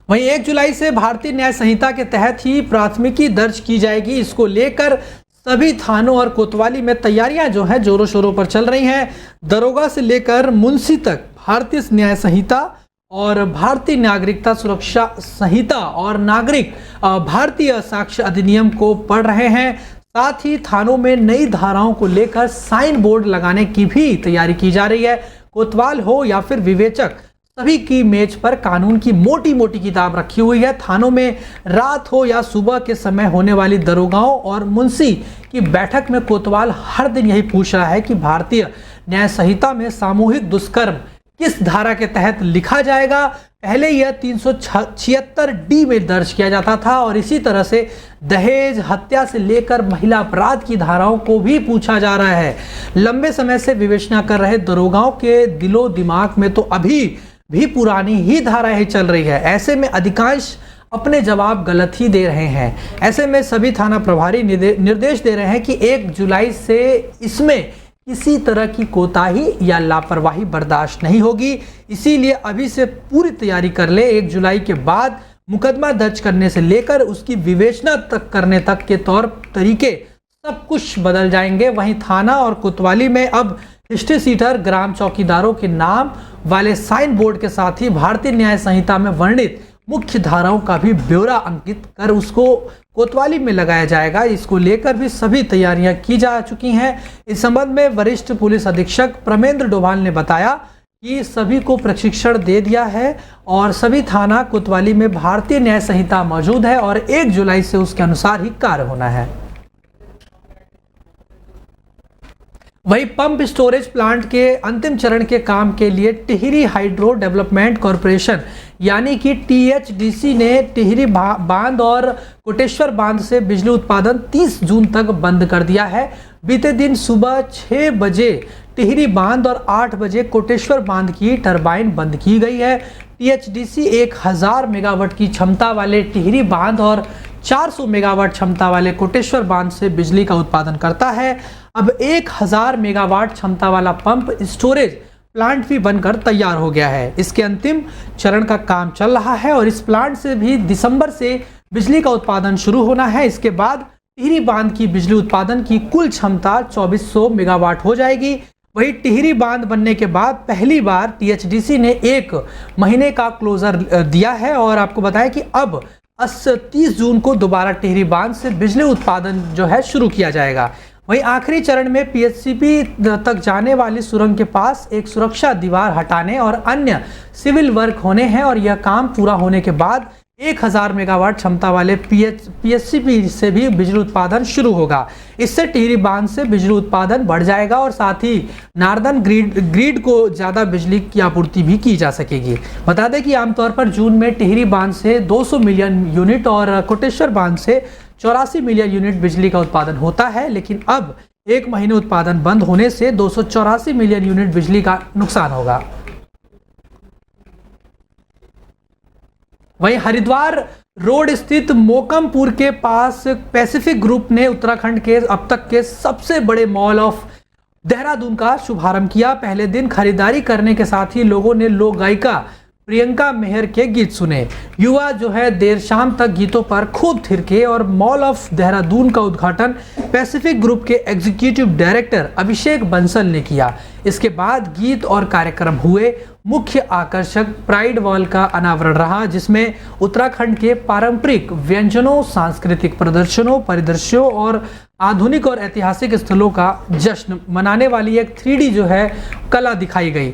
वहीं 1 जुलाई से भारतीय न्याय संहिता के तहत ही प्राथमिकी दर्ज की जाएगी। इसको लेकर सभी थानों और कोतवाली में तैयारियां जो है जोरों शोरों पर चल रही हैं। दरोगा से लेकर मुंशी तक भारतीय न्याय संहिता और भारतीय नागरिकता सुरक्षा संहिता और नागरिक भारतीय साक्ष्य अधिनियम को पढ़ रहे हैं। साथ ही थानों में नई धाराओं को लेकर साइन बोर्ड लगाने की भी तैयारी की जा रही है। कोतवाल हो या फिर विवेचक, सभी की मेज पर कानून की मोटी मोटी किताब रखी हुई है। थानों में रात हो या सुबह के समय होने वाली दरोगाओं और मुंशी की बैठक में कोतवाल हर दिन यही पूछ रहा है कि भारतीय न्याय संहिता में सामूहिक दुष्कर्म किस धारा के तहत लिखा जाएगा। पहले यह 376D में दर्ज किया जाता था और इसी तरह से दहेज, हत्या से लेकर महिला अपराध की धाराओं को भी पूछा जा रहा है। लंबे समय से विवेचना कर रहे दरोगाओं के दिलो दिमाग में तो अभी भी पुरानी ही धाराएं ही चल रही है। ऐसे में अधिकांश अपने जवाब गलत ही दे रहे हैं। ऐसे में सभी थाना प्रभारी निर्देश दे रहे हैं कि 1 जुलाई से इसमें किसी तरह की कोताही या लापरवाही बर्दाश्त नहीं होगी। इसीलिए अभी से पूरी तैयारी कर ले। 1 जुलाई के बाद मुकदमा दर्ज करने से लेकर उसकी विवेचना तक करने तक के तौर तरीके सब कुछ बदल जाएंगे। वहीं थाना और कोतवाली में अब हिस्ट्री सीटर, ग्राम चौकीदारों के नाम वाले साइन बोर्ड के साथ ही भारतीय न्याय संहिता में वर्णित मुख्य धाराओं का भी ब्यौरा अंकित कर उसको कोतवाली में लगाया जाएगा। इसको लेकर भी सभी तैयारियां की जा चुकी हैं। इस संबंध में वरिष्ठ पुलिस अधीक्षक प्रमेंद्र डोभाल ने बताया कि सभी को प्रशिक्षण दे दिया है और सभी थाना कोतवाली में भारतीय न्याय संहिता मौजूद है और 1 जुलाई से उसके अनुसार ही कार्य होना है। वहीं पंप स्टोरेज प्लांट के अंतिम चरण के काम के लिए टिहरी हाइड्रो डेवलपमेंट कॉरपोरेशन यानी कि THDC ने टिहरी बांध और कोटेश्वर बांध से बिजली उत्पादन 30 जून तक बंद कर दिया है। बीते दिन सुबह 6 बजे टिहरी बांध और 8 बजे कोटेश्वर बांध की टरबाइन बंद की गई है। THDC 1000 मेगावाट की क्षमता वाले टिहरी बांध और 400 मेगावाट क्षमता वाले कोटेश्वर बांध से बिजली का उत्पादन करता है। अब 1000 मेगावाट क्षमता वाला पंप स्टोरेज प्लांट भी बनकर तैयार हो गया है। इसके अंतिम चरण का काम चल रहा है और इस प्लांट से भी दिसंबर से बिजली का उत्पादन शुरू होना है। इसके बाद टिहरी बांध की बिजली उत्पादन की कुल क्षमता 2400 मेगावाट हो जाएगी। वही टिहरी बांध बनने के बाद पहली बार THDC ने 1 महीने का क्लोजर दिया है और आपको बताया कि अब 30 जून को दोबारा टिहरी बांध से बिजली उत्पादन जो है शुरू किया जाएगा। वहीं आखिरी चरण में PHCP तक जाने वाली सुरंग के पास एक सुरक्षा दीवार हटाने और अन्य सिविल वर्क होने हैं और यह काम पूरा होने के बाद 1000 मेगावाट क्षमता वाले PHCP से भी बिजली उत्पादन शुरू होगा। इससे टिहरी बांध से बिजली उत्पादन बढ़ जाएगा और साथ ही नार्दर्न ग्रिड को ज़्यादा बिजली की आपूर्ति भी की जा सकेगी। बता दें कि आमतौर पर जून में टिहरी बांध से 200 मिलियन यूनिट और कोटेश्वर बांध से 84 मिलियन यूनिट बिजली का उत्पादन होता है, लेकिन अब 1 महीने उत्पादन बंद होने से 284 मिलियन यूनिट बिजली का नुकसान होगा। वहीं हरिद्वार रोड स्थित मोकमपुर के पास पैसिफिक ग्रुप ने उत्तराखंड के अब तक के सबसे बड़े मॉल ऑफ देहरादून का शुभारंभ किया। पहले दिन खरीदारी करने के साथ ही लोगों ने लोक गायिका प्रियंका मेहर के गीत सुने। युवा जो है देर शाम तक गीतों पर खूब थिरके और मॉल ऑफ देहरादून का उद्घाटन पैसिफिक ग्रुप के एग्जीक्यूटिव डायरेक्टर अभिषेक बंसल ने किया। इसके बाद गीत और कार्यक्रम हुए। मुख्य आकर्षक प्राइड वॉल का अनावरण रहा, जिसमें उत्तराखंड के पारंपरिक व्यंजनों, सांस्कृतिक प्रदर्शनों, परिदृश्यों और आधुनिक और ऐतिहासिक स्थलों का जश्न मनाने वाली एक 3D जो है कला दिखाई गई।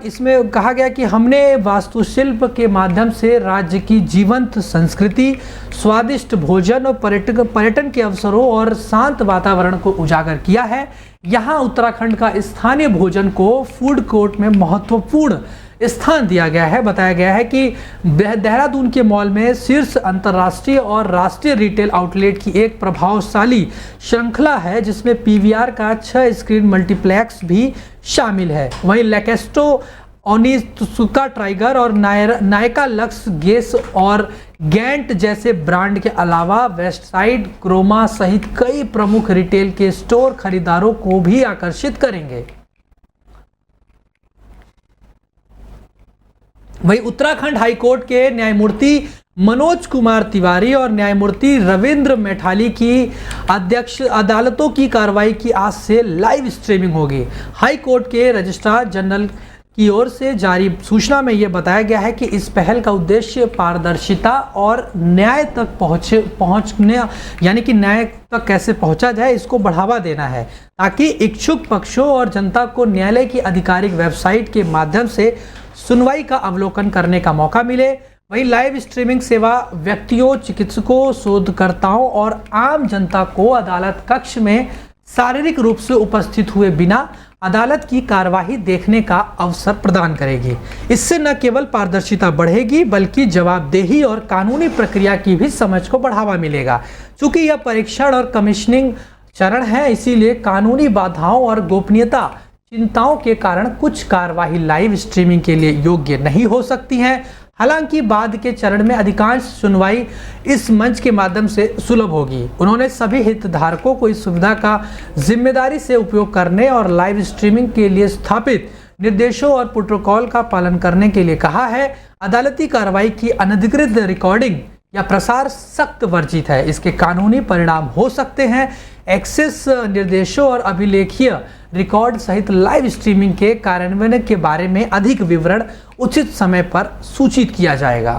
इसमें कहा गया कि हमने वास्तुशिल्प के माध्यम से राज्य की जीवंत संस्कृति, स्वादिष्ट भोजन और पर्यटन के अवसरों और शांत वातावरण को उजागर किया है। यहाँ उत्तराखंड का स्थानीय भोजन को फूड कोर्ट में महत्वपूर्ण स्थान दिया गया है। बताया गया है कि देहरादून के मॉल में शीर्ष अंतर्राष्ट्रीय और राष्ट्रीय रिटेल आउटलेट की एक प्रभावशाली श्रृंखला है, जिसमें PVR का 6 स्क्रीन मल्टीप्लेक्स भी शामिल है। वहीं लेकेस्टो, ओनित्सुका टाइगर और नायका लक्स गेस और गैंट जैसे ब्रांड के अलावा वेस्टसाइड, क्रोमा सहित कई प्रमुख रिटेल के स्टोर खरीदारों को भी आकर्षित करेंगे। वहीं उत्तराखंड हाईकोर्ट के न्यायमूर्ति मनोज कुमार तिवारी और न्यायमूर्ति रविंद्र मैठाली की अध्यक्ष अदालतों की कार्रवाई की आज से लाइव स्ट्रीमिंग होगी। हाई कोर्ट के रजिस्ट्रार जनरल की ओर से जारी सूचना में यह बताया गया है कि इस पहल का उद्देश्य पारदर्शिता और न्याय तक पहुंचने यानी कि न्याय तक कैसे पहुंचा जाए इसको बढ़ावा देना है, ताकि इच्छुक पक्षों और जनता को न्यायालय की आधिकारिक वेबसाइट के माध्यम से सुनवाई का अवलोकन करने का मौका मिले। वहीं लाइव स्ट्रीमिंग सेवा व्यक्तियों, चिकित्सकों, शोधकर्ताओं और आम जनता को अदालत कक्ष में शारीरिक रूप से उपस्थित हुए बिना अदालत की कार्यवाही देखने का अवसर प्रदान करेगी। इससे न केवल पारदर्शिता बढ़ेगी बल्कि जवाबदेही और कानूनी प्रक्रिया की भी समझ को बढ़ावा मिलेगा। चूंकि यह परीक्षण और कमीशनिंग चरण है, इसीलिए कानूनी बाधाओं और गोपनीयता चिंताओं के कारण कुछ कार्यवाही लाइव स्ट्रीमिंग के लिए योग्य नहीं हो सकती हैं। हालांकि बाद के चरण में अधिकांश सुनवाई इस मंच के माध्यम से सुलभ होगी। उन्होंने सभी हितधारकों को इस सुविधा का जिम्मेदारी से उपयोग करने और लाइव स्ट्रीमिंग के लिए स्थापित निर्देशों और प्रोटोकॉल का पालन करने के लिए कहा है। अदालती कार्रवाई की अनधिकृत रिकॉर्डिंग या प्रसार सख्त वर्जित है। इसके कानूनी परिणाम हो सकते हैं। एक्सेस निर्देशों और अभिलेखीय रिकॉर्ड सहित लाइव स्ट्रीमिंग के कार्यान्वयन के बारे में अधिक विवरण उचित समय पर सूचित किया जाएगा।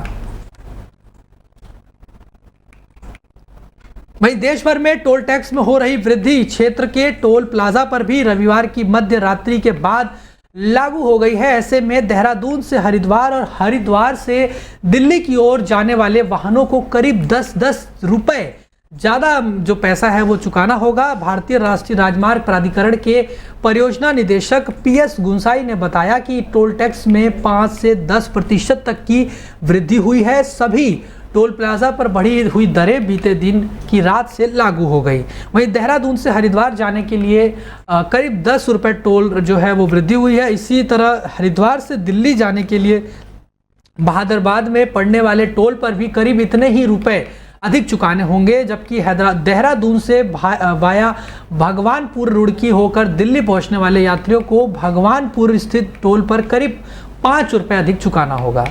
वहीं देश भर में टोल टैक्स में हो रही वृद्धि क्षेत्र के टोल प्लाजा पर भी रविवार की मध्य रात्रि के बाद लागू हो गई है। ऐसे में देहरादून से हरिद्वार और हरिद्वार से दिल्ली की ओर जाने वाले वाहनों को करीब 10-10 रुपए ज़्यादा जो पैसा है वो चुकाना होगा। भारतीय राष्ट्रीय राजमार्ग प्राधिकरण के परियोजना निदेशक PS गुंसाई ने बताया कि टोल टैक्स में 5 से 10% तक की वृद्धि हुई है। सभी टोल प्लाजा पर बढ़ी हुई दरें बीते दिन की रात से लागू हो गई। वहीं देहरादून से हरिद्वार जाने के लिए करीब 10 रुपये टोल जो है वो वृद्धि हुई है। इसी तरह हरिद्वार से दिल्ली जाने के लिए बहादुरबाद में पड़ने वाले टोल पर भी करीब इतने ही रुपए अधिक चुकाने होंगे, जबकि देहरादून से वाया भगवानपुर रुड़की होकर दिल्ली पहुंचने वाले यात्रियों को भगवानपुर स्थित टोल पर करीब 5 रुपये अधिक चुकाना होगा।